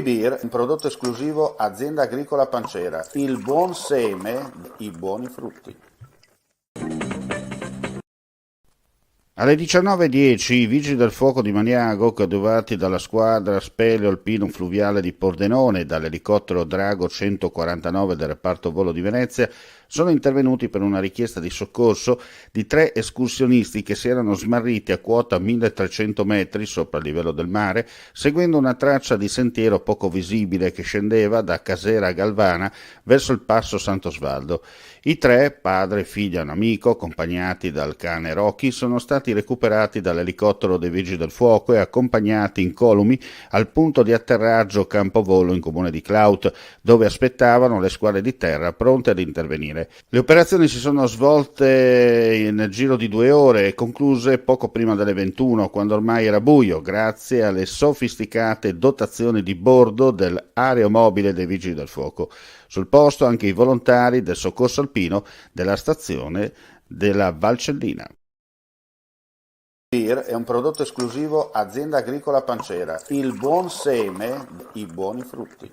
Beer, un prodotto esclusivo Azienda Agricola Pancera, il buon seme, i buoni frutti. Alle 19:10 i vigili del fuoco di Maniago, coadiuvati dalla squadra speleo alpino fluviale di Pordenone e dall'elicottero Drago 149 del reparto volo di Venezia, sono intervenuti per una richiesta di soccorso di 3 escursionisti che si erano smarriti a quota 1300 metri sopra il livello del mare, seguendo una traccia di sentiero poco visibile che scendeva da Casera Galvana verso il passo Sant'Osvaldo. I 3, padre, figlia e un amico, accompagnati dal cane Rocky, sono stati recuperati dall'elicottero dei Vigili del Fuoco e accompagnati incolumi al punto di atterraggio Campovolo in comune di Clout, dove aspettavano le squadre di terra pronte ad intervenire. Le operazioni si sono svolte nel giro di 2 ore e concluse poco prima delle 21, quando ormai era buio, grazie alle sofisticate dotazioni di bordo dell'aeromobile dei Vigili del Fuoco. Sul posto anche i volontari del soccorso alpino della stazione della Valcellina. Beer è un prodotto esclusivo Azienda Agricola Pancera, il buon seme, i buoni frutti.